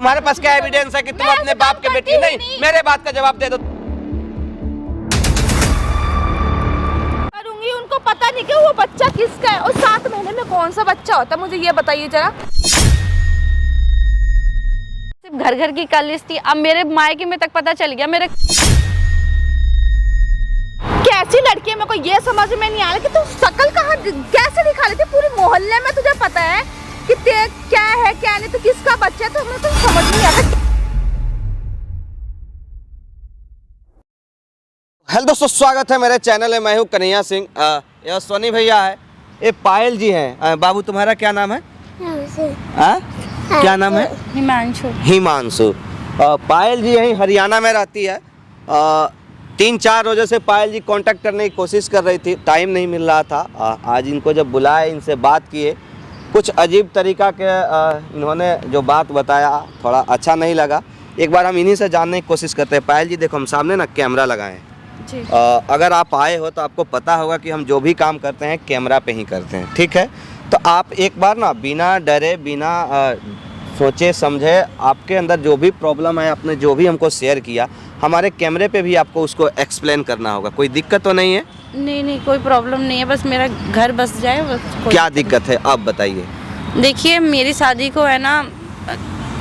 तुम्हारे पास क्या एविडेंस है कि तुम अपने बाप के बेटी? नहीं, मेरे बात का जवाब दे दो। करूंगी, उनको पता नहीं कि वो बच्चा किसका है और 7 महीने में कौन सा बच्चा होता है, मुझे ये बताइए जरा। सिर्फ घर घर की कलिस थी, अब मेरे मायके में तक पता चल गया। मेरे कैसी लड़की है, मेरे को ये समझ में नहीं आ रहा कि तू शक्ल कहाँ कैसे दिखा लेती, पूरे मोहल्ले में तुझे पता है कि क्या है क्या नहीं, तो किसका बच्चा है, तो हमें तो समझ नहीं आता। हेलो दोस्तों, स्वागत है मेरे चैनल में। मैं हूँ कन्हैया सिंह। यह सोनी भैया है, ये पायल जी हैं। बाबू तुम्हारा क्या नाम है? क्या नाम है? हिमांशु। हिमांशु। पायल जी यहीं हरियाणा में रहती है। 3-4 रोज़ों से पायल जी कांटेक्ट करने की कोशिश कर रही थी, टाइम नहीं मिल रहा था। आज इनको जब बुलाए, इनसे बात किए, कुछ अजीब तरीका के इन्होंने जो बात बताया थोड़ा अच्छा नहीं लगा। एक बार हम इन्हीं से जानने की कोशिश करते हैं। पायल जी देखो, हम सामने ना कैमरा लगाए हैं जी। अगर आप आए हो तो आपको पता होगा कि हम जो भी काम करते हैं कैमरा पे ही करते हैं, ठीक है? तो आप एक बार ना बिना डरे, बिना सोचे समझे, आपके अंदर जो भी प्रॉब्लम है, आपने जो भी हमको शेयर किया, हमारे कैमरे पे भी आपको उसको एक्सप्लेन करना होगा। कोई दिक्कत तो नहीं है? नहीं, कोई प्रॉब्लम नहीं है, बस मेरा घर बस जाए बस। क्या दिक्कत है आप बताइए। देखिए, मेरी शादी को है ना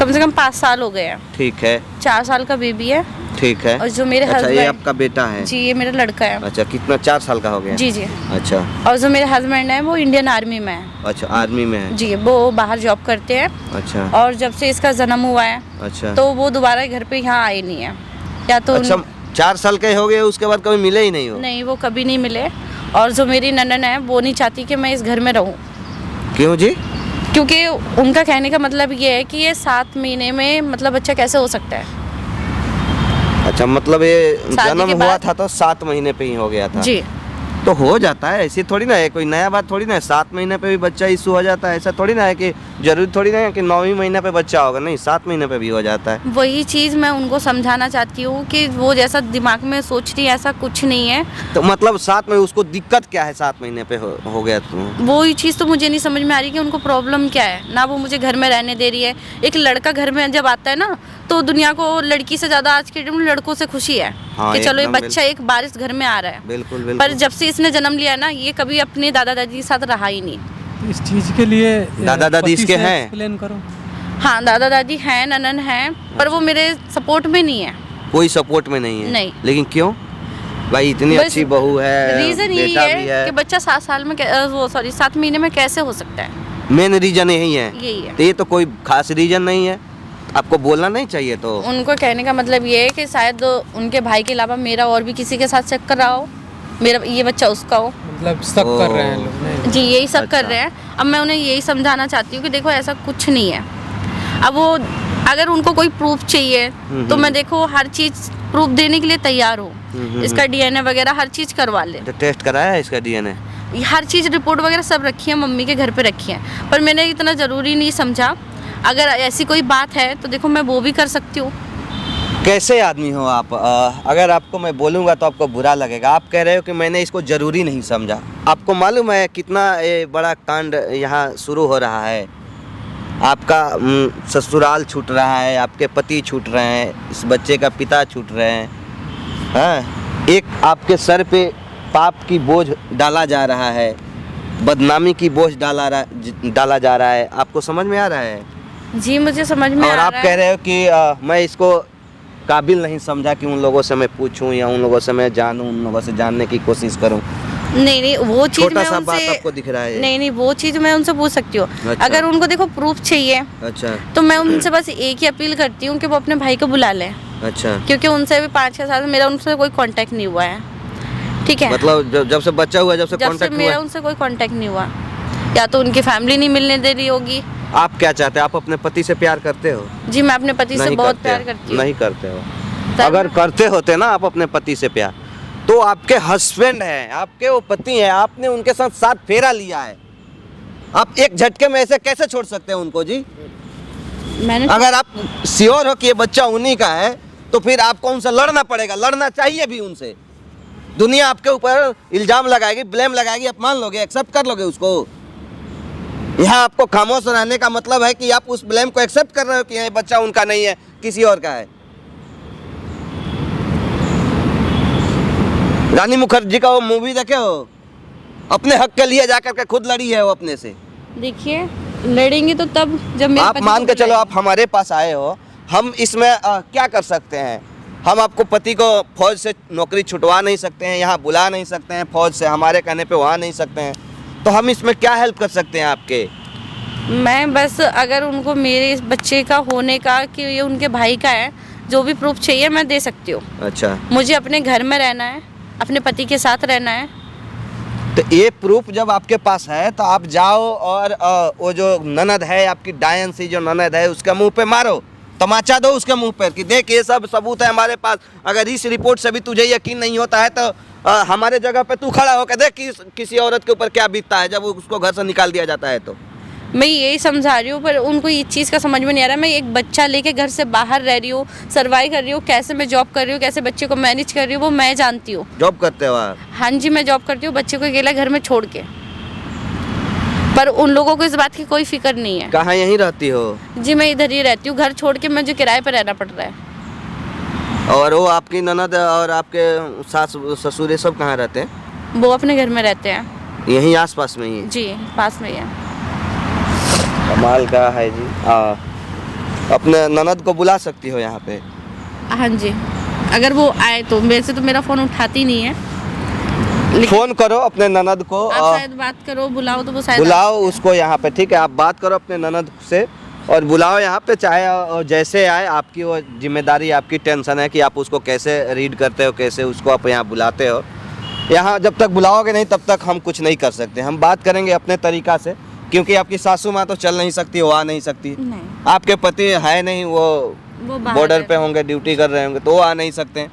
कम से कम 5 साल हो गए हैं। ठीक है। 4 साल का बेबी है। ठीक है। और जो मेरे अच्छा, हस्बैंड, ये आपका बेटा है? जी, ये मेरा लड़का है। अच्छा, कितना? 4 साल का हो गया? जी। अच्छा। और जो मेरे हस्बैंड है वो इंडियन आर्मी में है। अच्छा, आर्मी में है? जी, वो बाहर जॉब करते हैं। अच्छा। और जब से इसका जन्म हुआ है, अच्छा, तो वो दोबारा घर पे यहाँ आए नहीं है, या तो अच्छा 4 साल के हो गए, उसके बाद कभी मिले ही नहीं हो? नहीं, वो कभी नहीं मिले। और जो मेरी ननद है वो नहीं चाहती कि मैं इस घर में रहूं। क्यों जी? क्योंकि उनका कहने का मतलब ये है कि ये 7 महीने में मतलब बच्चा कैसे हो सकता है। अच्छा, मतलब ये जन्म हुआ बाद था तो 7 महीने पे ही हो गया था? जी। तो हो जाता है, ऐसी थोड़ी ना है, कोई नया बात थोड़ी ना है। 7 महीने पे भी बच्चा इशू हो जाता है, ऐसा थोड़ी ना है कि जरूरी थोड़ी ना है कि 9वीं महीने पे बच्चा होगा। नहीं, 7 महीने पे भी हो जाता है। वही चीज़ मैं उनको समझाना चाहती हूँ कि वो जैसा दिमाग में सोच रही है ऐसा कुछ नहीं है। तो मतलब 7 में उसको दिक्कत क्या है? 7 महीने पे हो गया तो वही चीज़ तो मुझे नहीं समझ में आ रही कि उनको प्रॉब्लम क्या है। ना वो मुझे घर में रहने दे रही है। एक लड़का घर में जब आता है ना, तो दुनिया को लड़की से ज़्यादा आज के टाइम में लड़कों से खुशी है। हाँ, कि चलो ये बच्चा एक बारिश घर में आ रहा है। बिल्कुल बिल्कुल। पर जब से इसने जन्म लिया ना, ये कभी अपने दादा दादी के साथ रहा ही नहीं। इस चीज के लिए दादा दादी इसके हैं? एक्सप्लेन करो। हाँ, दादा दादी हैं, ननन हैं, पर वो मेरे सपोर्ट में नहीं है। कोई सपोर्ट में नहीं है? नहीं। लेकिन क्यों भाई? इतनी अच्छी बहू है, रीजन यही बेटा भी है कि बच्चा 7 महीने में कैसे हो सकता है। मेन रीजन यही है? यही है। तो ये तो कोई खास रीजन नहीं है, आपको बोलना नहीं चाहिए। तो उनको कहने का मतलब ये है कि शायद उनके भाई के अलावा मेरा और भी किसी के साथ चक्कर रहा हो, मेरा ये बच्चा उसका हो। मतलब शक कर रहे हैं लोग? नहीं जी, यही सब अच्छा। कर रहे हैं। अब मैं उन्हें यही समझाना चाहती हूँ कि देखो ऐसा कुछ नहीं है। अब वो अगर उनको कोई प्रूफ चाहिए तो मैं देखो हर चीज़ प्रूफ देने के लिए तैयार हूँ। इसका डीएनए वगैरह हर चीज़ करवा ले। तो टेस्ट कराया है इसका डीएनए? हर चीज़ रिपोर्ट वगैरह सब रखी है, मम्मी के घर पे रखी है। पर मैंने इतना ज़रूरी नहीं समझा। अगर ऐसी कोई बात है तो देखो मैं वो भी कर सकती हूँ। कैसे आदमी हो आप? अगर आपको मैं बोलूँगा तो आपको बुरा लगेगा। आप कह रहे हो कि मैंने इसको ज़रूरी नहीं समझा। आपको मालूम है कितना ये बड़ा कांड यहाँ शुरू हो रहा है? आपका ससुराल छूट रहा है, आपके पति छूट रहे हैं, इस बच्चे का पिता छूट रहे हैं। हाँ, एक आपके सर पे पाप की बोझ डाला जा रहा है, बदनामी की बोझ डाला जा रहा है। आपको समझ में आ रहा है? जी, मुझे समझ में आ और रहा आप है। कह रहे हो कि मैं इसको काबिल नहीं समझा कि उन लोगों से मैं पूछूं या उन लोगों से मैं जानूं, उन लोगों से जानने की कोशिश करूं। नहीं, वो चीज़ छोटा मैं सा बात उनसे आपको दिख रहा है? नहीं, वो चीज़ मैं उनसे पूछ सकती हूँ। अच्छा। अगर उनको देखो प्रूफ चाहिए, अच्छा तो मैं उनसे बस एक ही अपील करती हूँ कि वो अपने भाई को बुला लें। अच्छा। क्योंकि उनसे भी 5-6 साल से मेरा उनसे कोई कांटेक्ट नहीं हुआ है। ठीक है? मतलब जब से बच्चा हुआ, जब से कांटेक्ट हुआ, मेरा उनसे कोई कांटेक्ट नहीं हुआ, या तो उनकी फैमिली नहीं मिलने दे रही होगी। आप क्या चाहते हैं? आप अपने पति से प्यार करते हो? जी, मैं अपने पति से नहीं बहुत करते प्यार हो? करती हूँ। नहीं करते हो? अगर करते होते ना आप अपने पति से प्यार, तो आपके हस्बैंड हैं, आपके वो पति हैं, आपने उनके साथ 7 फेरा लिया है। आप एक झटके में ऐसे कैसे छोड़ सकते हैं उनको जी? मैंने अगर आप श्योर हो कि ये बच्चा उन्हीं का है, तो फिर आपको उनसे लड़ना पड़ेगा, लड़ना चाहिए भी उनसे। दुनिया आपके ऊपर इल्जाम लगाएगी, ब्लेम लगाएगी, आप मान लोगे, एक्सेप्ट कर लोगे उसको? यहाँ आपको खामोश रहने का मतलब है कि आप उस ब्लेम को एक्सेप्ट कर रहे हो कि ये बच्चा उनका नहीं है, किसी और का है। रानी मुखर्जी का वो मूवी देखे हो, अपने हक के लिए जाकर के खुद लड़ी है वो अपने से। देखिए लड़ेंगे तो तब जब मेरे आप पति मान को के चलो बुलाएंगे। आप हमारे पास आए हो, हम इसमें क्या कर सकते हैं? हम आपको पति को फौज से नौकरी छुटवा नहीं सकते हैं, यहाँ बुला नहीं सकते हैं फौज से, हमारे कहने पे वहाँ नहीं सकते हैं, तो हम इसमें क्या हेल्प कर सकते हैं आपके? मैं बस अगर उनको मेरे इस बच्चे का होने का कि ये उनके भाई का है, जो भी प्रूफ चाहिए मैं दे सकती हूँ। अच्छा, मुझे अपने घर में रहना है, अपने पति के साथ रहना है। तो ये प्रूफ जब आपके पास है तो आप जाओ और वो जो ननद है आपकी, डायन सी जो ननद है, उसके मुंह पे मारो, तमाचा दो उसके मुंह पर कि देख ये सब सबूत है हमारे पास, अगर इस रिपोर्ट से भी तुझे यकीन नहीं होता है तो हमारे जगह पे तू खड़ा होकर देख कि किसी औरत के ऊपर क्या बीतता है जब उसको घर से निकाल दिया जाता है। तो मैं यही समझा रही हूँ, पर उनको ये चीज़ का समझ में नहीं आ रहा। मैं एक बच्चा लेके घर से बाहर रह रही हूँ, सर्वाइव कर रही हूँ, कैसे मैं जॉब कर रही हूँ, कैसे बच्चे को मैनेज कर रही हूँ, वो मैं जानती हूँ। जॉब करते हो आप? हाँ जी, मैं जॉब करती हूँ, बच्चे को अकेला घर में छोड़ के। पर उन लोगों को इस बात की कोई फिक्र नहीं है। कहाँ यहीं रहती हो? जी मैं इधर ही रहती हूँ, घर छोड़ के मुझे किराए पर रहना पड़ रहा है। और वो आपकी ननद और आपके सास ससुर ये सब कहाँ रहते हैं? वो अपने घर में रहते हैं। यहीं आसपास में ही है? जी पास में ही है। कमाल का है जी। अपने ननद को बुला सकती हो यहाँ पे? हाँ जी, अगर वो आए तो। वैसे तो मेरा फ़ोन उठाती नहीं है, लेकिन फोन करो अपने ननद को, आप शायद बात करो, बुलाओ तो वो शायद बुलाओ उसको यहाँ पे, ठीक है? आप बात करो अपने ननद से और बुलाओ यहाँ पे, चाहे जैसे आए। आपकी वो जिम्मेदारी, आपकी टेंशन है कि आप उसको कैसे रीड करते हो, कैसे उसको आप यहाँ बुलाते हो। यहाँ जब तक बुलाओगे नहीं तब तक हम कुछ नहीं कर सकते। हम बात करेंगे अपने तरीक़ा से, क्योंकि आपकी सासू माँ तो चल नहीं सकती, वो आ नहीं सकती। नहीं, आपके पति है नहीं, वो बाहर बॉर्डर है। पे होंगे, ड्यूटी कर रहे होंगे, तो वो आ नहीं सकते।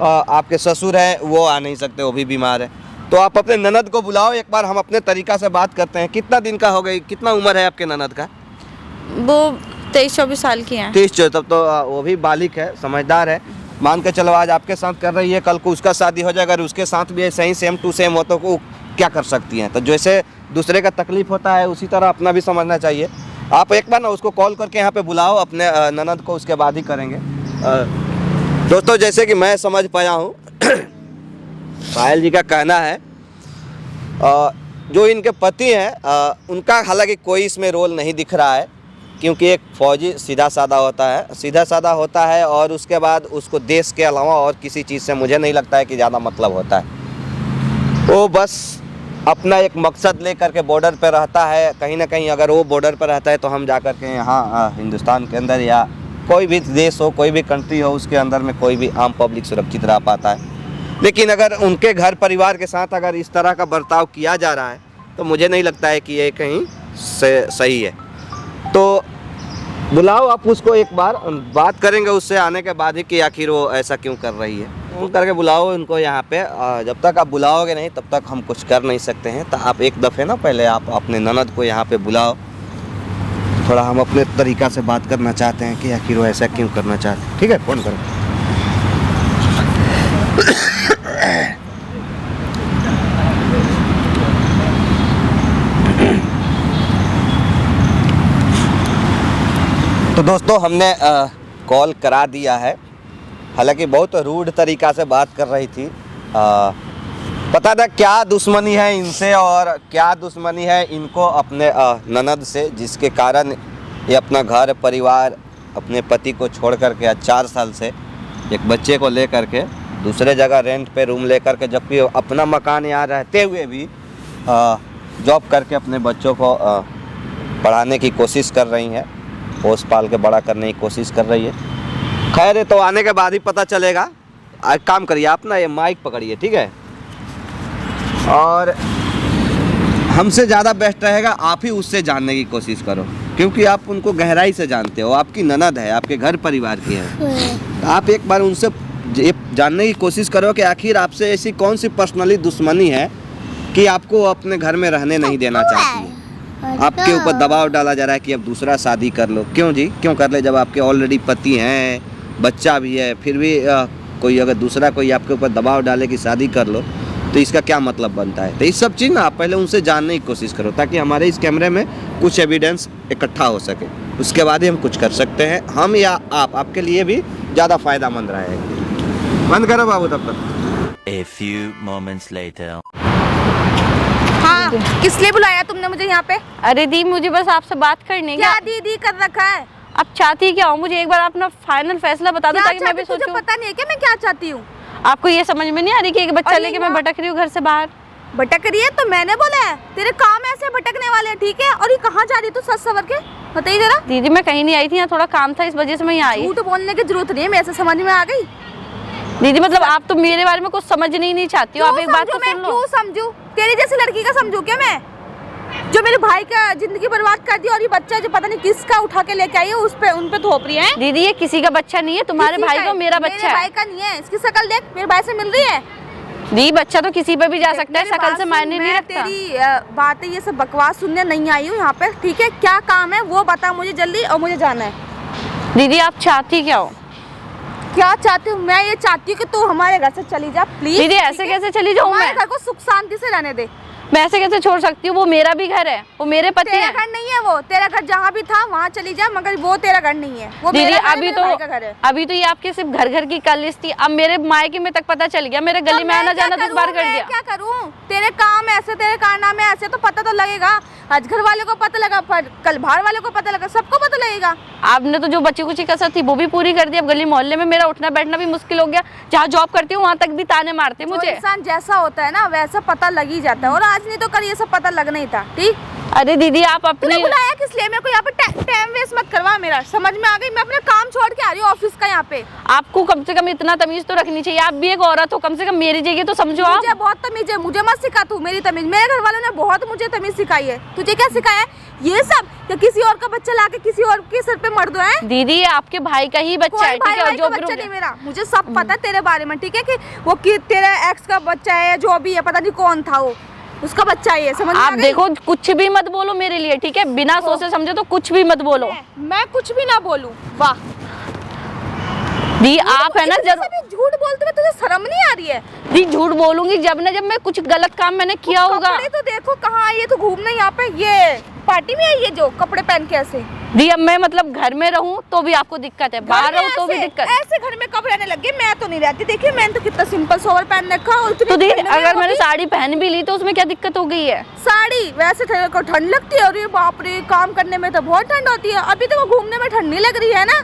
आपके ससुर हैं, वो आ नहीं सकते, वो भी बीमार है। तो आप अपने ननद को बुलाओ एक बार, हम अपने तरीक़ा से बात करते हैं। कितना दिन का हो गई, कितना उम्र है आपके ननद का? वो 23-24 साल की हैं। 30, तब तो वो भी बालिक है, समझदार है। मान के चलो आज आपके साथ कर रही है, कल को उसका शादी हो जाए, अगर उसके साथ भी ऐसे ही सेम टू सेम हो तो वो क्या कर सकती हैं? तो जैसे दूसरे का तकलीफ होता है उसी तरह अपना भी समझना चाहिए। आप एक बार ना उसको कॉल करके यहाँ पे बुलाओ अपने ननद को, उसके बाद ही करेंगे। दोस्तों जैसे कि मैं समझ पाया हूँ पायल जी का कहना है, जो इनके पति हैं उनका हालांकि कोई इसमें रोल नहीं दिख रहा है, क्योंकि एक फौजी सीधा साधा होता है और उसके बाद उसको देश के अलावा और किसी चीज़ से मुझे नहीं लगता है कि ज़्यादा मतलब होता है। वो बस अपना एक मकसद लेकर के बॉर्डर पर रहता है। कहीं ना कहीं अगर वो बॉर्डर पर रहता है तो हम जाकर के यहाँ हिंदुस्तान के अंदर या कोई भी देश हो, कोई भी कंट्री हो, उसके अंदर में कोई भी आम पब्लिक सुरक्षित रह पाता है। लेकिन अगर उनके घर परिवार के साथ अगर इस तरह का बर्ताव किया जा रहा है तो मुझे नहीं लगता है कि ये कहीं से सही है। तो बुलाओ आप उसको एक बार, बात करेंगे उससे आने के बाद ही कि आखिर वो ऐसा क्यों कर रही है। फोन करके बुलाओ उनको यहाँ पे। जब तक आप बुलाओगे नहीं तब तक हम कुछ कर नहीं सकते हैं। तो आप एक दफ़े ना पहले आप अपने ननद को यहाँ पे बुलाओ, थोड़ा हम अपने तरीक़ा से बात करना चाहते हैं कि आखिर वो ऐसा क्यों करना चाहते हैं। ठीक है, फ़ोन करो। तो दोस्तों हमने कॉल करा दिया है। हालांकि बहुत रूड तरीक़ा से बात कर रही थी। पता था क्या दुश्मनी है इनसे और क्या दुश्मनी है इनको अपने ननद से, जिसके कारण ये अपना घर परिवार, अपने पति को छोड़ करके आज 4 साल से एक बच्चे को ले करके दूसरे जगह रेंट पे रूम ले करके, जबकि अपना मकान यहाँ रहते हुए भी जॉब करके अपने बच्चों को पढ़ाने की कोशिश कर रही हैं, पोस पाल के बड़ा करने की कोशिश कर रही है। खैर है तो आने के बाद ही पता चलेगा। एक काम करिए आप ना, ये माइक पकड़िए, ठीक है? और हमसे ज़्यादा बेस्ट रहेगा आप ही उससे जानने की कोशिश करो, क्योंकि आप उनको गहराई से जानते हो, आपकी ननद है, आपके घर परिवार की है। आप एक बार उनसे ये जानने की कोशिश करो कि आखिर आपसे ऐसी कौन सी पर्सनली दुश्मनी है कि आपको अपने घर में रहने नहीं देना चाहती है। आपके ऊपर दबाव डाला जा रहा है कि अब दूसरा शादी कर लो। क्यों जी, क्यों कर ले? जब आपके ऑलरेडी पति हैं, बच्चा भी है, फिर भी कोई अगर दूसरा कोई आपके ऊपर दबाव डाले कि शादी कर लो, तो इसका क्या मतलब बनता है। तो ये सब चीज़ ना आप पहले उनसे जानने की कोशिश करो, ताकि हमारे इस कैमरे में कुछ एविडेंस इकट्ठा हो सके, उसके बाद ही हम कुछ कर सकते हैं, हम या आप, आपके लिए भी ज़्यादा फायदामंद रहेगा। बंद करो बाबू तब तक। A few moments later. हाँ, किस लिए बुलाया तुमने मुझे यहाँ पे? अरे दी मुझे बस आपसे बात करनी है। क्या दीदी कर रखा है? अब चाहती क्या हो, मुझे एक बार अपना फाइनल फैसला बता दो क्या ताकि मैं भी चाहती? तुझे सोचूं। पता नहीं है क्या मैं क्या चाहती हूँ? आपको ये समझ में नहीं आ रही कि एक बच्चा और लेके ये मैं ना- भटक रही हूँ घर से बाहर। भटक रही है तो मैंने बोला है, तेरे काम ऐसे भटकने वाले हैं, ठीक है? और ये कहाँ जा रही तू सच सवर के? बताइए जरा। दीदी मैं कहीं नहीं आई थी, यहाँ थोड़ा काम था, इस वजह से मैं यहाँ आई। झूठ बोलने की जरूरत नहीं है, मेरे से समझ में आ गई। दीदी मतलब आप तो मेरे बारे में कुछ समझ नहीं चाहती हो, आप एक बात तो मैं सुन लो। क्यों समझू? तेरी जैसी लड़की का समझू क्या मैं, जो मेरे भाई का जिंदगी बर्बाद कर दी, और ये बच्चा जो पता नहीं किसका उठा के लेके आई है, उस पे उन पे थोप रही है। दीदी ये किसी का बच्चा नहीं है, तुम्हारे किसी भाई का का है, मेरा मेरे बच्चा भाई है। का नहीं है। इसकी शक्ल देख, मेरे भाई से मिल रही है। दी बच्चा तो किसी पे भी जा सकता है, मेरी शकल बात से सुन, मायने नहीं मैं रखता। तेरी बातें ये सब बकवास सुनने नहीं आई हूँ यहाँ पे, ठीक है? क्या काम है वो बता मुझे जल्दी, और मुझे जाना है। दीदी आप चाहती क्या हो? क्या चाहती हूँ मैं? ये चाहती हूँ कि तू हमारे घर से चली जा प्लीज। दीदी ऐसे कैसे चली जाऊँ हमारे मैं? घर को सुख शांति से रहने दे। मैं ऐसे कैसे छोड़ सकती हूँ? वो मेरा भी घर है, वो मेरे पति तेरा है। घर नहीं है वो, तेरा घर जहाँ भी था वहाँ चली जा, मगर वो तेरा घर नहीं है, वो दीदी मेरा घर है, अभी मेरे भाई का घर है। अभी तो ये आपके सिर्फ घर घर की कलिश थी, अब मेरे मायके में तक पता चल गया, मेरे गली तो में आना मैं क्या जाना तो करूं? बार कर मैं दिया। क्या करूं? तेरे काम ऐसे, तेरे कारनामे ऐसे, तो पता तो लगेगा। आज घर वाले को पता लगा, पर कल बाहर वाले को पता लगा, सबको पता लगेगा। आपने तो जो बची कुची कसर थी वो भी पूरी कर दी। अब गली मोहल्ले में मेरा उठना बैठना भी मुश्किल हो गया, जहाँ जॉब करती हूँ वहाँ तक भी ताने मारते जो मुझे। इंसान जैसा होता है ना वैसा पता लग ही जाता है, और आज नहीं तो कल ये सब पता लगना ही था, ठीक? अरे दीदी आप तूने अपने बुलाया किस लिए? मेरे को यहाँ पे टाइम वेस्ट मत करवा मेरा, समझ में आ गई? मैं अपना काम छोड़ के आ रही हूँ ऑफिस का यहाँ पे। आपको कम से कम इतना तमीज तो रखनी चाहिए, आप भी एक औरत हो, कम से कम मेरी जगह तो समझो आप। मुझे बहुत तमीज है, मुझे मत सिखा तू मेरी तमीज। मेरे घर वालों ने बहुत मुझे तमीज सिखाई है, तुझे क्या सिखाया है? ये सब कि किसी और का बच्चा लाके किसी और के सर पे मर दो है? दीदी ये आपके भाई का ही बच्चा है, कोई ठीक है? भाई और का जो बच्चा नहीं मेरा, मुझे सब पता है तेरे बारे में, ठीक है? कि वो कि तेरे एक्स का बच्चा है, जो भी है, पता नहीं कौन था वो, उसका बच्चा है ये, समझ में आ आप गई? देखो कुछ भी मत बोलो मेरे लिए, ठीक है? बिना सोचे समझे तो कुछ भी मत बोलो। मैं कुछ भी ना बोलूं। वाह दी आप है ना जरूर झूठ बोलते हुए तुझे शर्म नहीं आ रही है? दी झूठ बोलूंगी जब मैं कुछ गलत काम मैंने किया होगा। कपड़े तो देखो कहाँ आई है तू घूमने यहाँ पे, ये पार्टी में आई है जो कपड़े पहन के ऐसे। दी अब मैं मतलब घर में रहूं तो भी आपको दिक्कत है, बाहर रहूं तो भी दिक्कत है। ऐसे घर में कब रहने लगे? मैं तो नहीं रहती, देखिए मैंने तो कितना सिंपल सोवर पहन रखा, और इतनी तो दी ठंड में अगर वो मैंने भी साड़ी पहन भी ली तो उसमें क्या दिक्कत हो गई है? साड़ी वैसे को ठंड लगती है, और ये बाप रे काम करने में तो बहुत ठंड होती है। अभी तो वो घूमने में ठंड नहीं लग रही है ना?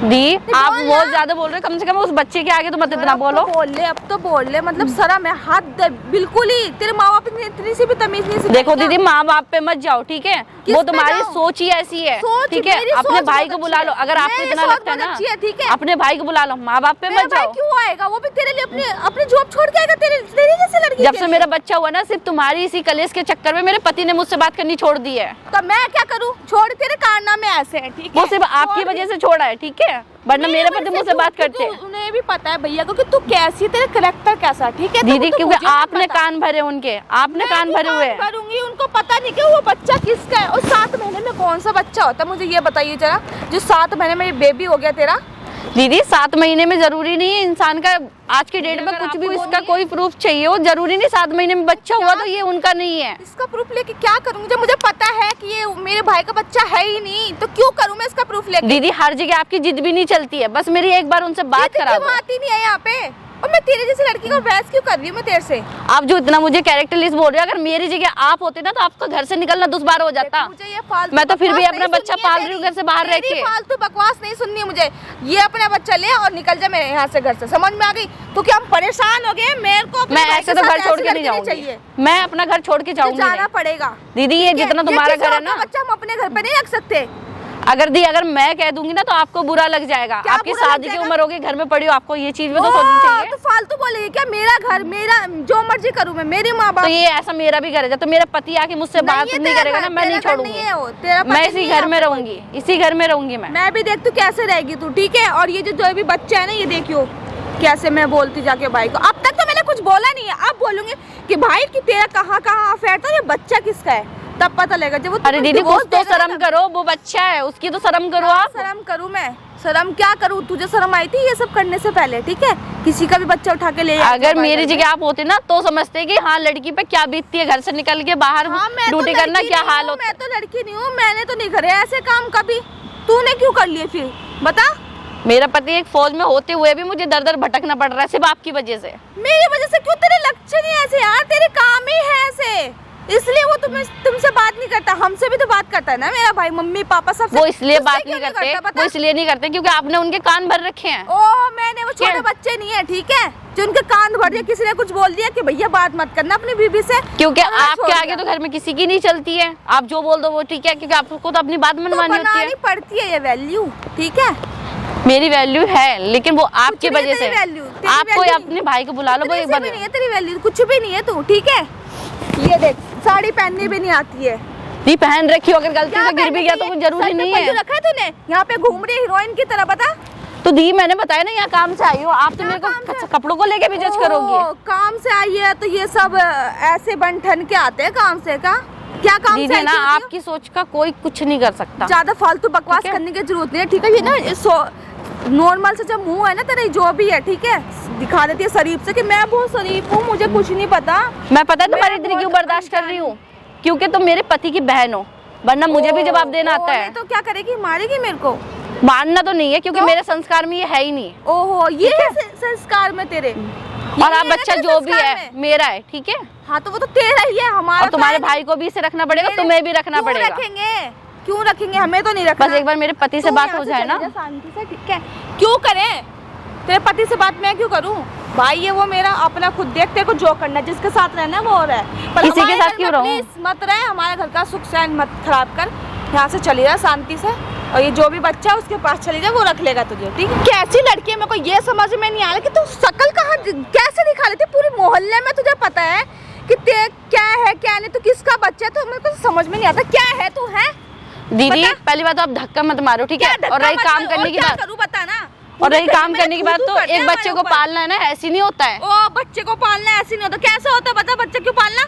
दी आप बोल बहुत ना। ज्यादा बोल रहे हो, कम से कम उस बच्चे के आगे तो मत इतना बोलो। अब तो बोल ले, मतलब शर्म है, हाथ बिल्कुल ही। तेरे माँ बाप ने इतनी सी भी तमीज नहीं सिखाई देखो क्या? दीदी माँ बाप पे मत जाओ, ठीक है? किस वो पे तुम्हारी जाऊं? सोच ही ऐसी है, सोच, ठीक है? मेरी अपने सोच भाई बहुत को बुला अच्छी लो, है। अगर आपको मेरी इतना सोच लगता है बहुत ना, अच्छी है, ठीक है? अपने भाई को बुला लो, माँ बाप पे मेरा मत भाई जाओ। क्यों आएगा? वो भी तेरे लिए अपनी जॉब छोड़ के आएगा, तेरी जैसे लड़की जब के से लिए। मेरा बच्चा हुआ ना, सिर्फ तुम्हारी इसी कलेश के चक्कर में मेरे पति ने मुझसे बात करनी छोड़ दी है। तो मैं क्या करूं? छोड़, तेरे कारनामे ऐसे हैं, ठीक है? वो सिर्फ आपकी वजह से छोड़ा है, ठीक है? वरना मेरे पति मुझसे बात करते हैं। उन्हें भी पता है भैया को कि तू कैसी है, तेरा करेक्टर कैसा है, ठीक है? दीदी तो क्योंकि मुझे मत आपने बता। कान भरे उनके, आपने कान मैं भरे भी हुए कान हैं। भरूंगी, उनको पता नहीं कि वो बच्चा किसका है, और 7 महीने में कौन सा बच्चा होता है? मुझे ये बताइए जरा, जो 7 महीने में बेबी हो गया तेरा। दीदी 7 महीने में जरूरी नहीं है इंसान का, आज के डेट में कुछ भी इसका कोई प्रूफ चाहिए हो, जरूरी नहीं 7 महीने में बच्चा हुआ तो ये उनका नहीं है। इसका प्रूफ लेके क्या करूंगी? जब मुझे पता है कि ये मेरे भाई का बच्चा है ही नहीं, तो क्यों करूं मैं इसका प्रूफ लेके? दीदी हर जगह आपकी जिद भी नहीं चलती है, बस मेरी एक बार उनसे बात करा दो। आती नहीं है यहाँ पे, और मैं तेरे जैसी लड़की को बहस क्यों कर रही हूँ मैं तेरे से? आप जो इतना मुझे कैरेक्टर लिस्ट बोल रहे हो, अगर मेरी जगह आप होते ना तो आपका घर से निकलना दुश्वार हो जाता। मुझे ये फालतू मैं तो फिर भी बकवास अपना नहीं बच्चा सुननी है पाल रही हूँ तेरी। घर से बाहर रह तेरी के। फालतू बकवास नहीं सुननी है मुझे। ये अपना बच्चा ले और निकल जा मेरे यहाँ से, घर से, समझ में आ गई? तो क्या हम परेशान हो गए? मेरे को अपने मैं भाई ऐसे के तो साथ घर छोड़ ऐसी के नहीं लड़की जाऊंगी, चाहिए। मैं अपना घर छोड़ के तो जाऊंगी जाना नहीं। पड़ेगा दीदी ये ठीक है? जितना ये तुम्हारा किसी घर है और का ना, बच्चा हम अपने घर पे नहीं रख सकते। अगर मैं कह दूंगी ना तो आपको बुरा लग जाएगा। क्या आपकी बुरा लग शादी की जाएगा? उम्र होगी, घर में पड़ी हो, आपको ये चीज भी तो ओ, सोचनी चाहिए। तो फालतू बोलेगी क्या? मेरा घर, मेरा जो मर्जी करूँ मैं, मेरे माँ बाप। तो ये ऐसा मेरा भी घर है, जब तो मेरा पति आके मुझसे बात है नहीं तेरा करेगा घर, ना, मैं नहीं तेरा घर नहीं छोड़ूंगी। है वो, तेरा मैं पति इसी नहीं है घर में आपका। रहूंगी, इसी घर में रहूंगी मैं भी देख तू कैसे रहेगी तू, ठीक है? और ये जो भी बच्चा है ना, ये देखियो कैसे मैं बोलती जाके भाई को। अब तक तो मैंने कुछ बोला नहीं है, अब बोलूंगी कि भाई कि तेरा कहाँ अफेयर था, ये बच्चा किसका है, तब पता लगेगा जब वो। अरे दीदी कुछ तो शर्म करो, वो बच्चा है, उसकी तो शर्म करो आप। शर्म करूँ मैं? शर्म क्या करूँ, तुझे शर्म आई थी ये सब करने से पहले? ठीक है, किसी का भी बच्चा उठा के ले जाते अगर हैं मेरी बाहर जगह आप होते ना तो समझते कि हाँ लड़की पे क्या बीतती है, घर से निकल के बाहर हाँ, मैं तो ड्यूटी करना लड़की क्या नहीं हाल हूँ, होता है। मैं तो लड़की नहीं हूँ, मैंने तो नहीं करे ऐसे काम कभी। तूने क्यों कर लिए फिर बता? मेरा पति एक फौज में होते हुए भी मुझे दर दर भटकना पड़ रहा है सिर्फ आपकी वजह से। मेरी वजह से क्यों? तेरे लक्षण ही ऐसे यार, तेरे काम ही है ऐसे, इसलिए वो तुमसे बात नहीं करता। हमसे भी तो बात करता है ना मेरा भाई, मम्मी पापा सबसे। वो इसलिए तुझसे बात क्यों नहीं करते, बता? वो इसलिए नहीं करते क्योंकि आपने उनके कान भर रखे हैं। ओ मैंने वो छोटे क्या? बच्चे नहीं है ठीक है, जो उनके कान भर दिए, किसी ने कुछ बोल दिया कि भैया बात मत करना अपनी बीबी से, क्योंकि और मैं आपके छोड़ आगे दिया। तो घर में किसी की नहीं चलती है, आप जो बोल दो वो ठीक है, क्योंकि आपको तो अपनी बात तो मनवानी होती है। बनानी पड़ती है ये वैल्यू, ठीक है? मेरी वैल्यू है लेकिन वो आपकी कुछ नहीं है वजह से। तेरी value, तेरी आपको value अपने भाई को बुला लो, वो इतनी एक सी बार भी नहीं है तेरी वैल्यू, कुछ भी नहीं है तू, ठीक है? ये देख साड़ी पहननी भी नहीं आती है। नहीं पहन रखी हो, अगर गलती क्या से गिर भी गया तो पहननी कुछ है? जरूरी सर पे नहीं पल्लू है। रखा है तूने, यहाँ पे घूम रही है हीरोइन की तरह, बता? तो दी मैंने बताया ना यहाँ काम से आई हो, आप तो क्या मेरे काम से? को कपड़ों को लेके भी जज करोगी। ओ, काम से आई है तो ये सब ऐसे बन ठन के आते हैं काम से का? क्या काम से दीदी आई ना थी होती हो? आपकी सोच का कोई कुछ नहीं कर सकता। ज्यादा फालतू बकवास ठीक है? करने की जरूरत नहीं है, ठीक है? ये ना नॉर्मल से जब मुंह है ना तेरा जो भी है, ठीक है, दिखा देती है शरीफ से कि मैं बहुत शरीफ हूँ, मुझे कुछ नहीं पता। मैं पता है तुम्हारी मैं इतनी क्यों बहुत बर्दाश्त कर रही हूँ, क्योंकि तुम मेरे पति की बहन हो, वरना मुझे भी जवाब देना आता है। तो क्या करेगी, मारेगी मेरे को? मानना तो नहीं है क्योंकि तो? मेरे संस्कार में ये है ही नहीं। ओहो, ये है संस्कार में तेरे? और ये आप है ना बच्चा तेरे जो भी संस्कार है में? मेरा है, ठीक है? हाँ तो वो तो तेरा ही है, हमारा और तुम्हारे तो है भाई को भी इसे रखना पड़ेगा, मेरे- तुम्हें भी रखना क्यों पड़ेगा। रखेंगे, क्यों रखेंगे? हमें तो नहीं रखना। बस एक बार मेरे पति से तू बात यहाँ हो से जाए चली ना। जा शांति से, ठीक है? क्यों करें? तेरे पति से बात मैं क्यों करूं? भाई ये वो मेरा अपना, खुद देख, तेरे को जो करना है, जिसके साथ रहना है वो हो रहा है, पर किसी के हमारे साथ घर क्यों में रहूं? please मत रहे, हमारे घर का सुख चैन मत खराब कर, यहाँ से चली जा शांति से, और ये जो भी बच्चा है उसके पास चली जा, वो रख लेगा तुझे, ठीक है? कैसी लड़की है, मेरे को ये समझ में नहीं आ रहा कि तू शक्ल कहाँ कैसे दिखा लेती है, पूरे मोहल्ले में तुझे पता है कि क्या है क्या नहीं, तू किसका बच्चा है, तो मेरे को समझ में नहीं आता क्या है तू, है? दीदी बता। पहली बात तो आप धक्का मत मारो, ठीक है? और रही काम करने की क्या बात, करूं बता ना? और रही तूने काम मेरे करने की बात, थू-थू तो करते एक हैं बच्चे को हमारे ऊपर। पालना है ना, ऐसे नहीं होता है। ओ बच्चे को पालना ऐसे नहीं होता, कैसे होता बता? बच्चा क्यों पालना?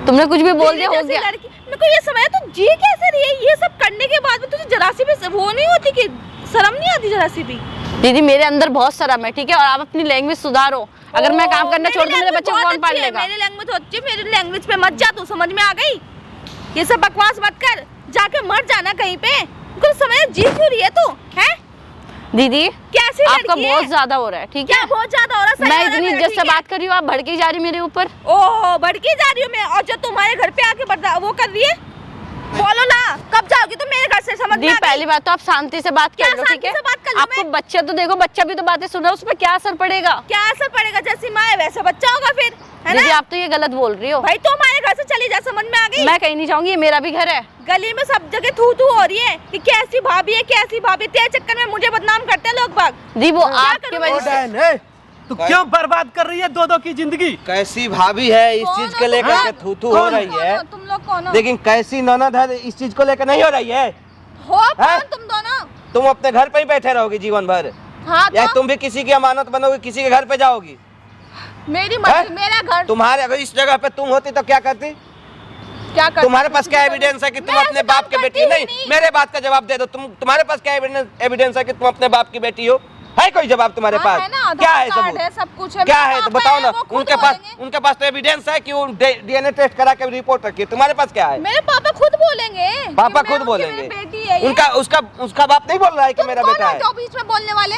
तुमने कुछ भी बोल दिया, तेरी हो जैसी गया। लड़की, मेरे को ये समझ तू जी कैसे रही है? ये सब करने के बाद भी तुझे जरा सी भी वो नहीं होती कि शर्म नहीं आती जरा सी भी? दीदी मेरे अंदर बहुत शर्म है, ठीक है? और आप अपनी लैंग्वेज सुधारो, अगर मैं काम करना छोड़ दूं मेरे बच्चे को कौन पाल लेगा? मेरी लैंग्वेज अच्छी है, मेरी लैंग्वेज पे मत जा तू, समझ में आ गई? ये सब बकवास मत कर, जाके मर जाना कहीं पे। कुछ समझ जी क्यों रही है तू, है? दीदी कैसी आपका लड़की है? बहुत ज्यादा हो रहा है, ठीक क्या है? बहुत ज्यादा हो रहा है? सही मैं हो रहा है इतनी मेरा, इज्जत से ठीक है? बात कर रही हूँ, आप भड़की जा रही हो मेरे ऊपर। ओह भड़की जा रही हूँ मैं, और जो तुम्हारे घर पे आके वो कर रही है, बोलो ना कब जाओगी तुम मेरे घर से, समझ में दी आ गई? पहली बात तो आप शांति से बात क्या कर लो, ठीक शांति है? से बात कर लूं आपको मैं? बच्चा तो देखो, बच्चा भी तो बातें सुन रहा है, उस पर क्या असर पड़ेगा? क्या असर पड़ेगा? जैसी माँ है वैसा बच्चा होगा फिर, है दीदी ना? आप तो ये गलत बोल रही हो। भाई तो हमारे घर से चली जा, समझ में आ गई? मैं कहीं नहीं जाऊंगी, ये मेरा भी घर है। गली में सब जगह थू थू हो रही है कि कैसी भाभी है, कैसी भाभी, तेरे चक्कर में मुझे बदनाम करते हैं लोग बाग। दी वो क्या आपके करूं? वजह ओ से। डैन, ए, तू क्यों बर्बाद कर रही है दो की जिंदगी? कैसी भाभी है इस कौन चीज हो को तुम लेकर लोग? के थू हो रही है, तुम लोग कौन हो? लेकिन कैसी ननद है इस चीज को लेकर नहीं हो रही है? हो हैं? कौन तुम दोनों? तुम अपने घर पे ही बैठे रहोगी जीवन भर, हाँ या तो तुम भी किसी की अमानत बनोगी, किसी के घर पे जाओगी? मेरी मर्जी, हैं? मेरा घर, तुम्हारे अगर इस जगह पे तुम होती तो क्या करती? क्या कर? तुम्हारे पास क्या एविडेंस है कि तुम मैं अपने ऐसे बाप काम के बेटी करती हो? ही नहीं, मेरे बात का जवाब दे दो। तुम्हारे पास क्या एविडेंस है कि तुम अपने बाप की बेटी हो? है कोई जवाब तुम्हारे हाँ, पास? है ना, आधार क्या है कार्ड सबूत? है, सब कुछ है, क्या मेरे है तो पापा बताओ है, ना। वो खुद उनके पास तो एविडेंस है कि वो डीएनए टेस्ट करा के रिपोर्ट रखी है। तुम्हारे पास क्या है? मेरे पापा खुद बोलेंगे, पापा कि खुद मैं बोलेंगे। मेरी बेटी है ये। उसका बाप नहीं बोल रहा है कि तुम मेरा कौन बेटा हो है? जो बीच में बोलने वाले?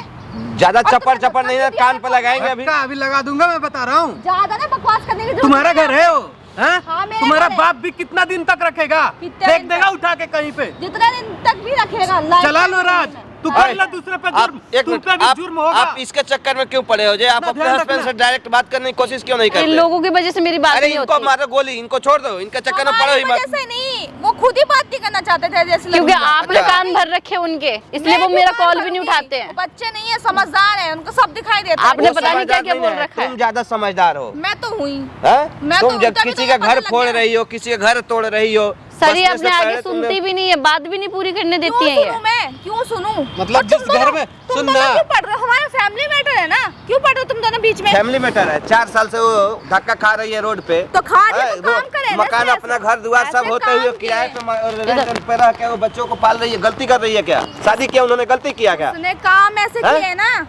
ज्यादा और चप्पड़ तुम्हें चप्पड़ नहीं धक्का है, दिया कान है पे तो? लगाएंगे अभी। धक्का अभी लगा दूंगा, मैं बता रहा हूँ। ज्यादा ना बकवास करने की जरूरत तुम्हारा नहीं है। घर है वो, हैं? हाँ, मेरा तुम्हारा घर है। बाप भी कितना दिन तक रखेगा? कितने फेंक दिन देगा तक? उठा के कहीं पे। जितना दिन तक भी रखेगा लाइफ चला लो टाइम राज, में। तू हाँ। कर ले दूसरे पे आप जुर्म, एक तुम मिनट, पे भी जुर्म होगा। आप इसके चक्कर में क्यों पड़े हो? जे आप अपना अपने ध्यान हस्बैंड रखना। से डायरेक्ट बात करने की कोशिश क्यों नहीं इन करते? लोगों की वजह से मेरी बात अरे नहीं इनको होती, मारो गोली, इनको छोड़ दो, इनके चक्कर में पड़ो हमारी ही मत। वजह से नहीं, वो खुद ही बात नहीं करना चाहते थे जैसे क्योंकि लगता है। आपने कान भर रखे उनके, इसलिए वो मैं मेरा क्यों कॉल बात भी नहीं करूंगी? उठाते हैं। वो बच्चे नहीं है, समझदार है, उनको सब दिखाई देता है। आपने वो पता नहीं समझदार क्या-क्या बोल है, रखा है। तुम ज्यादा समझदार हो। मैं तो हुई, हैं? मैं तुम तो जब तभी किसी तो का पता घर लग फोड़ गया। रही हो, किसी के घर तोड़ रही हो, सर ये बचने से अपने आगे पहले सुनती तुमने- भी नहीं है, बात भी नहीं पूरी करने देती क्यों है ये। सुनूं मैं, क्यों सुनूं? मतलब और तुम जिस घर दोनों- में- तुम सुन दोनों ना। क्यों पढ़ रहे हो? हमारे फैमिली मैटर है ना, क्यों पड़ रहे हो तुम दोनों बीच में? फैमिली मैटर है। 4 साल से वो धक्का खा रही है रोड पे। तो खा रही है तो काम करे ना, मकान ऐसे- अपना घर द्वार सब ऐसे होते हुए काम किराए किए। पे पे रह के वो बच्चों को पाल रही है। गलती कर रही है क्या? शादी किया उन्होंने, गलती किया क्या? उसने काम ऐसे हैं? किए ना।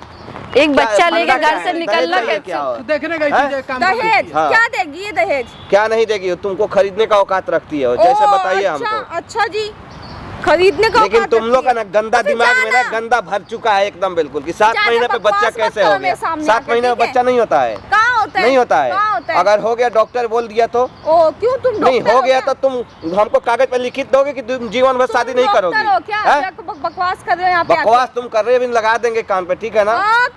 एक बच्चा क्या- लेके फंडा घर क्या से है? निकलना दहेज चाहिए क्या कैसे? और? देखने गई हैं? थी काम दहेज हाँ। क्या देगी ये दहेज? क्या नहीं देगी? तुमको खरीदने का औकात रखती है वो, जैसे ओ, बताइए अच्छा, हमको। अच्छा जी, खरीदने का लेकिन औकात तुम लोग का रखती ना है। गंदा तो फिर दिमाग में ना जाना। गंदा भर चुका है एकदम बिल्कुल कि 7 जाके महीने पे बच्चा बकवास मत कैसे करो हो मेरे गया। सामने 7 आके, महीने में ठीक है? बच्चा नहीं होता है। कहाँ होता है? नहीं होता कहाँ होता है। है? अगर हो गया डॉक्टर बोल दिया तो ओ क्यों तुम नहीं डॉक्टर हो गया क्या? तो तुम हमको कागज पे लिखित दोगे कि तुम जीवन भर तुम शादी नहीं डॉक्टर करोगी। हो क्या? हैं? क्या बकवास कर रहे हो यहाँ पे आके? बकवास तुम कर रहे हो, भी लगा देंगे कान पे, ठीक है ना? हाँ,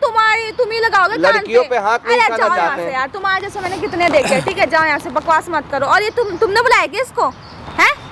तुम ही लगाओगे कान लड़कियों पे हाथ नहीं अरे उठाना जाओ यहाँ चाहते से हैं। यार, तुम्हारे जैसे मैंने कितने देखे, ठीक है? जाओ यहाँ से, बकवास मत करो। और ये तुमने बुलाया क्या इसको? हैं?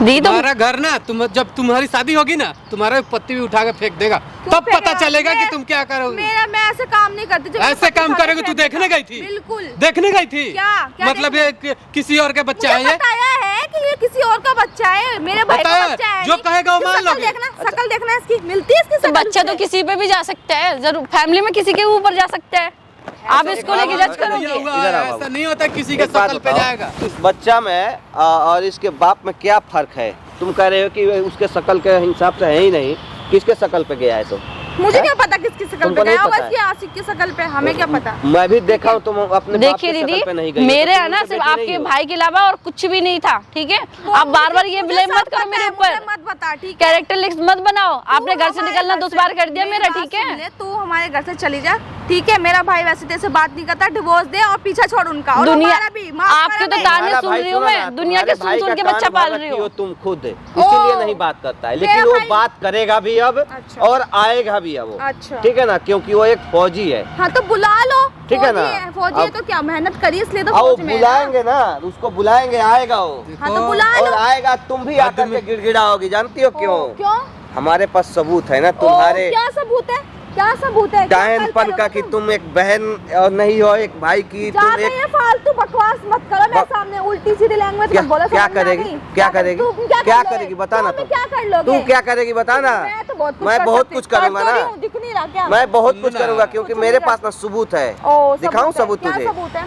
दी तो तुम्हारा घर ना, जब तुम्हारी शादी होगी ना, तुम्हारा पत्ती भी उठा के फेंक देगा, क्यों तब पता फेंकेगा? चलेगा कि मैं- तुम क्या करोगे। मैं ऐसे काम नहीं करती। जब ऐसे मैं काम पत्ते करेगी? तू खाते देखने गई थी? बिल्कुल। देखने गई थी? क्या मतलब ये किसी और के बच्चा मुझे है ये? बताया है कि ये किसी और का बच्चा है, मेरे भाई का बताया? बच्चा है। जो नहीं। कहेगा वो इसकी मान शक्ल लोगे? देखना, शक्ल देखना इसकी, मिलती है इसकी तो शक्ल बच्चा तो उससे? किसी पे भी जा सकता है, जरूर फैमिली में किसी के ऊपर जा सकता है। आप इसको लेके जज ऐसा नहीं करोगे? होगा, इधर आओ ऐसा बाबू। नहीं होता, किसी के एक बात शकल पे बताओ, जाएगा। इस बच्चा में और इसके बाप में क्या फर्क है? तुम कह रहे हो कि उसके शकल के हिसाब से है ही नहीं, किसके शकल पे गया है? तो मुझे क्या पता किसकी शक्ल पे तुमको नहीं गया होगा, पता है? इसकी आशिक की शक्ल पे, हमें क्या पता? मैं भी देखा हूँ, तुम अपने बाप देखिए के शकल दीदी, पे नहीं गई हो, मेरे तो है ना तुम सिर्फ बेटी आपके नहीं हो। भाई के अलावा और कुछ भी नहीं था, ठीक है? आप बार बार ये मुझे ब्लेम सब मत करो पता मेरे है, मुझे ऊपर, मत बता, ठीक है? कैरेक्टर लिस्ट मत बनाओ। आपने घर से हमारे निकलना घर 2 से- बार कर दिया मेरी मेरा, बात ठीक है? सुन ले, तू हमारे घर से चली जा, ठीक है? मेरा भाई वैसे तेरे से बात नहीं करता, डिवोर्स दे और पीछा छोड़ उनका। और दुनिया हमारा भी, माफ आपके करो तो मैं। ताने तुम्हारा सुन भाई रही हूँ सुनो मैं, ना, दुनिया के तुम्हारे सुन भाई के का बच्चा कान पाल भर रही रखी हो। तुम खुद, इसीलिए नहीं बात करता है, लेकिन मेरा वो भाई- बात करेगा भी अब अच्छा। और आएगा भी अब वो, अच्छा। ठीक है ना? क्योंकि वो एक फौजी है। हाँ तो बुला लो, ठीक है ना? फौजी है अब- तो क्या मेहनत करी इसलिए तो और वो फौज में है ना। बुलाएंगे ना, उसको बुलाएंगे, आएगा वो, हाँ तो बुला और लो। आएगा, तुम भी आकर के गिड़गिड़ाओगी। जानती हो क्यों? क्यों? हमारे पास सबूत है ना ओ, तुम्हारे क्या सबूत है? क्या सबूत है? क्या डायनपन करते का हो कि तुम? तुम एक बहन और नहीं हो, एक भाई की। तुम ज्यादा एक ये फालतू बकवास मत करो मेरे ब- सामने, उल्टी सीधी लैंग्वेज क्या मत बोलो। क्या समझ में आ करेगी? गई? क्या करेगी? तुम क्या कर लोगे? करेगी? बता ना तुम तुम। क्या कर लोगे? तू क्या करेगी? बता ना। मैं तो बहुत कुछ मैं कर बहुत सकती कुछ हूँ। करूंगा कर तो ना। रही हूँ, दिख नहीं रहा क्या? मैं बहुत सुनो कुछ ना। करूंगा क्योंकि कुछ मेरे नहीं पास ना सबूत है। ओ, दिखाऊं है। सबूत क्या तुझे? सबूत है?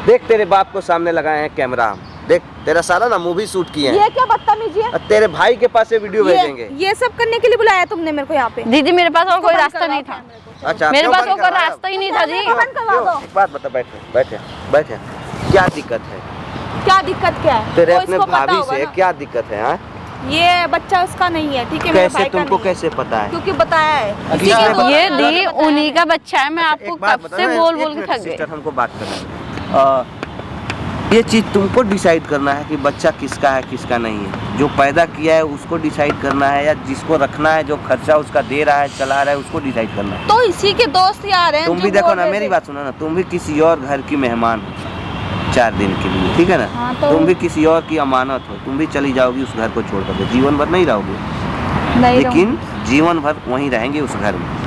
देख तेरे बाप को सामने लगाए हैं कैमरा, देख तेरा सारा ना मूवी शूट किए हैं। ये क्या बदतमीजी है? और तेरे भाई के पास से वीडियो भेजेंगे। ये सब करने के लिए बुलाया तुमने मेरे को यहाँ पे? दीदी मेरे पास और कोई बंद रास्ता करवाओ नहीं था, कैमरे को। अच्छा, मेरे क्यों पास बंद और कोई करवाया? रास्ता ही नहीं था जी। बंद करवा क्यों? दो। एक बात बता, बैठे बैठे बैठे, क्या दिक्कत है? क्या दिक्कत क्या है? तेरे वो अपने इसको पता भाभी होगा से ना। क्या दिक्कत है? हाँ? ये बच्चा उसका नहीं है, ठीक है? मेरे कैसे भाई का तुमको नहीं है। कैसे पता है? क्योंकि बताया है। अभी इसी के आपने दोस्त ये ने दी बताया उन्हीं है। का बच्चा है, मैं अच्छा, आपको एक बात कब बता से ना, बोल एक बोल के मिनट थक गई। सिस्टर, हमको बात करना है। ये चीज़ तुमको डिसाइड करना है कि बच्चा किसका है किसका नहीं है। जो पैदा किया है उसको डिसाइड करना है, या जिसको रखना है, जो खर्चा उसका दे रहा है, चला रहा है, उसको डिसाइड करना है। तो इसी के दोस्त यार हैं तुम जो भी देखो बोल ना, रहे मेरी थे। बात सुनो ना, तुम भी किसी और घर की मेहमान हो 4 दिन के लिए, ठीक है ना? हाँ, तो- तुम भी किसी और की अमानत हो, तुम भी चली जाओगी उस घर को छोड़ करके। जीवन भर नहीं रहोगे, नहीं लेकिन जीवन भर वहीं रहेंगे उस घर में।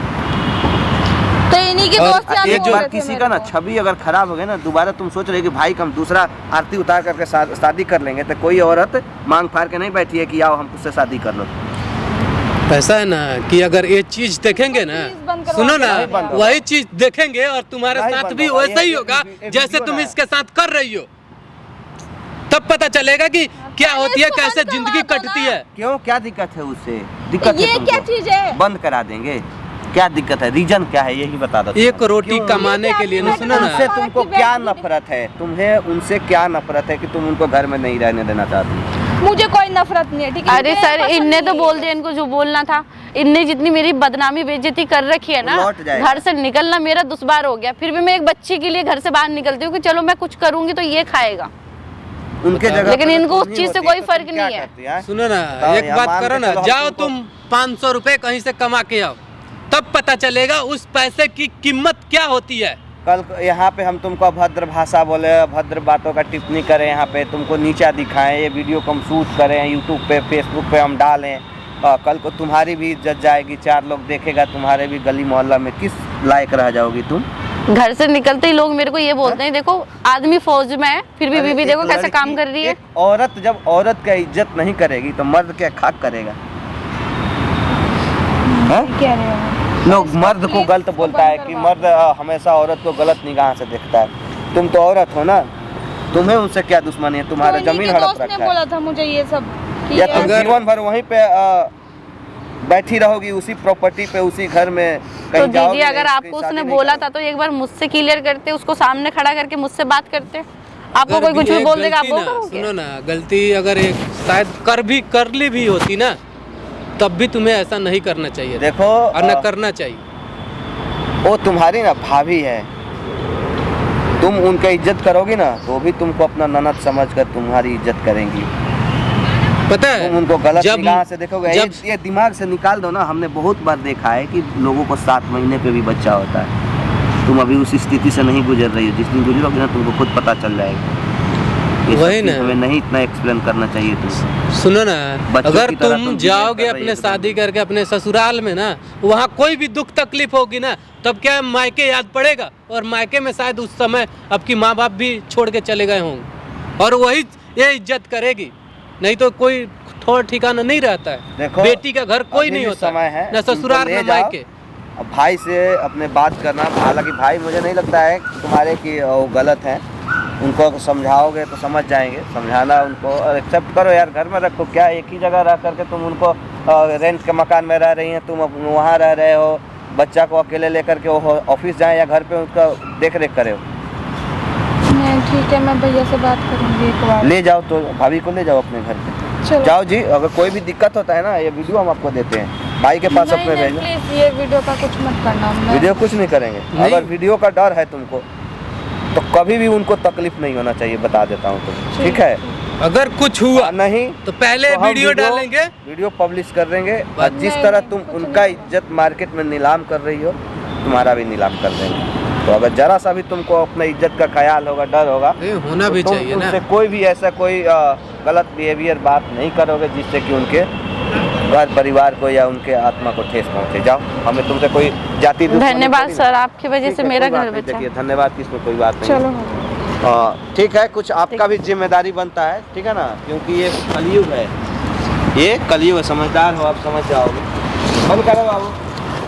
तो इन्हीं के और दोस्त यार एक बोल बार रहे थे किसी मेरे का ना को। छवि अगर खराब हो गया ना, दोबारा तुम सोच रहे कि भाई हम दूसरा आरती उतार करके शादी कर लेंगे, तो कोई औरत मांग फाड़ के नहीं बैठी है कि आओ हम तुझसे शादी कर लो। ऐसा है ना कि अगर ये चीज देखेंगे ना, प्लीज बंद करवा सुनो दो। ना, नहीं बंद होगा। वही चीज देखेंगे और तुम्हारे नहीं साथ बंद भी होगा। वैसा ही ये होगा वीडियो जैसे तुम ना। इसके साथ कर रही हो। तब पता चलेगा कि क्या पहले होती है, इसको कैसे बंद जिंदगी करवा दो कटती ना। है। क्यों, क्या दिक्कत है उससे? दिक्कत ये है क्या तुमको? चीज है? बंद करा देंगे, क्या दिक्कत है? रीजन क्या है, यही बता दो। एक रोटी क्यों? कमाने के लिए ना, सुनो उनसे ना, तुमको क्या नफरत है? तुम्हें उनसे क्या नफरत है कि तुम उनको घर में नहीं रहने देना चाहती? मुझे कोई नफरत नहीं है, ठीक है? अरे मुझे सर, पसंद इनने तो नहीं बोल है। दिया, इनको जो बोलना था। इनने जितनी मेरी बदनामी बेइज्जती कर रखी है ना, लौट जाएगा। घर से निकलना मेरा दुश्वार हो गया। फिर भी मैं एक बच्ची के लिए घर से बाहर निकलती हूँ कि चलो मैं कुछ करूंगी तो ये खाएगा। उनके जगह लेकिन पे इनको तुम उस ही चीज से होती, कोई तो फर्क तुम क्या नहीं है। करती, हाँ? सुनो ना, बताओ एक यार, बात मान करो के ना, चलो हम जाओ तुमको- तुम 500 रुपए कहीं से कमा के आओ, तब पता चलेगा उस पैसे की कीमत क्या होती है। कल यहाँ पे हम तुमको अभद्र भाषा बोले, अभद्र बातों का टिप्पणी करें, यहाँ पे तुमको नीचा दिखाएं, ये वीडियो को हम शूट करें, यूट्यूब पे फेसबुक पे हम डालें, कल को तुम्हारी भी इज्जत जाएगी, 4 लोग देखेगा, तुम्हारे भी गली मोहल्ला में किस लायक रह जाओगी तुम? घर से निकलते ही लोग मेरे को ये बोलते हैं, देखो आदमी फौज में है, फिर भी अरे बीबी एक देखो कैसे लड़की- काम कर रही है। एक औरत जब औरत का इज्जत नहीं करेगी तो मर्द क्या खाक करेगा? हैं? कह रहे हो लोग मर्द को गलत बोलता है कि मर्द हमेशा औरत को गलत निगाह से देखता है। तुम तो औरत हो ना, तुम्हें उनसे क्या दुश्मनी है? तुम्हारा तो जमीन इन्हीं के हड़प दोस्त ने रखा बोला है, था मुझे ये सब कि या तुम अगर- जीवन भर वहीं पे बैठी रहोगी उसी प्रॉपर्टी पे, उसी घर में तो कहीं जाओगी दीदी नहीं, अगर कहीं आपको शादी उसने नहीं बोला करोगी। था तो एक बार मुझसे क्लियर करते, उसको सामने खड़ा करके मुझसे बात करते। आपको अगर कोई कुछ भी एक बोल देगा, आप गलती वो ना, करोगे? सुनो ना, गलती अगर एक शायद कर ली भी होती ना, तब भी तुम्हें ऐसा नहीं करना चाहिए था। देखो और न करना चाहिए। वो तुम्हारी ना भाभी है, तुम उनका इज्जत करोगी ना तो वो भी तुमको अपना ननद समझकर तुम्हारी इज्जत करेंगी। पता है तुम उनको गलत जब निगाह से देखोगे, जब ये दिमाग से निकाल दो ना। हमने बहुत बार देखा है कि लोगों को 7 महीने पे भी बच्चा होता है। तुम अभी उस स्थिति से नहीं गुजर रही हो, जिस दिन गुजरोगे ना तुमको खुद पता चल जाएगा। ये सब वही चीज़ ना। हमें नहीं इतना एक्सप्लेन करना चाहिए तुमको। सुनो ना, बच्चों अगर की तरह तुम तुम जाओगे बिहेव कर रही अपने हो तो शादी करके अपने ससुराल में ना, वहाँ कोई भी दुख तकलीफ होगी ना, तब क्या मायके याद पड़ेगा? और मायके में शायद उस समय आपकी माँ बाप भी छोड़ के चले गए होंगे, और वही ये इज्जत करेगी। नहीं तो कोई थोड़ा ठिकाना नहीं रहता है। देखो, बेटी का घर कोई अभी नहीं भी होता समय है, न ससुराल उनको ले न जाओ। मायके। अब भाई से अपने बात करना, हालांकि भाई मुझे नहीं लगता है तुम्हारे कि वो गलत हैं, उनको समझाओगे तो समझ जाएंगे। समझाना उनको और एक्सेप्ट करो यार, घर में रखो क्या, एक ही जगह रह करके तुम उनको रेंट के मकान में रह रही हैं, तुम वहाँ रह रहे हो, बच्चा को अकेले लेकर के वो ऑफिस जाए या घर पे उसका देख रेख करे हो। नहीं ठीक है, मैं भैया से बात करूंगी एक बार। ले जाओ तो भाभी को ले जाओ अपने घर पे, चलो जाओ जी। अगर कोई भी दिक्कत होता है ना, ये वीडियो हम आपको देते हैं, भाई के पास अपने नहीं, भेजो। प्लीज ये वीडियो का कुछ मत करना। वीडियो कुछ नहीं करेंगे। नहीं। अगर वीडियो का डर है तुमको तो कभी भी उनको तकलीफ नहीं होना चाहिए, बता देता हूँ तुम्हें, ठीक है? अगर कुछ हुआ नहीं तो पहले तो हम वीडियो डालेंगे। वीडियो पब्लिश कर देंगे, और बात- जिस नहीं, तरह नहीं, तुम कुछ उनका नहीं। इज्जत मार्केट में नीलाम कर रही हो, तुम्हारा भी नीलाम कर देंगे। तो अगर जरा सा भी तुमको अपने इज्जत का ख्याल होगा, डर होगा, ये होना भी तो तुम चाहिए ना। उनसे कोई भी ऐसा कोई गलत बिहेवियर बात नहीं करोगे जिससे कि उनके घर परिवार को या उनके आत्मा को ठेस पहुंचे। जाओ, हमें तुमसे कोई जाति दुश्मनी धन्यवाद थोड़ी ना। सर, आपकी वजह ठीक से है, मेरा कोई बात घर नहीं, बचा। देखिए धन्यवाद की इसमें कोई बात नहीं है। चलो ठीक है, कुछ आपका भी जिम्मेदारी बनता है, ठीक है ना, क्योंकि ये कलयुग है, ये कलयुग है। समझदार हो आप, समझ जाओगे। बंद करो बाबू।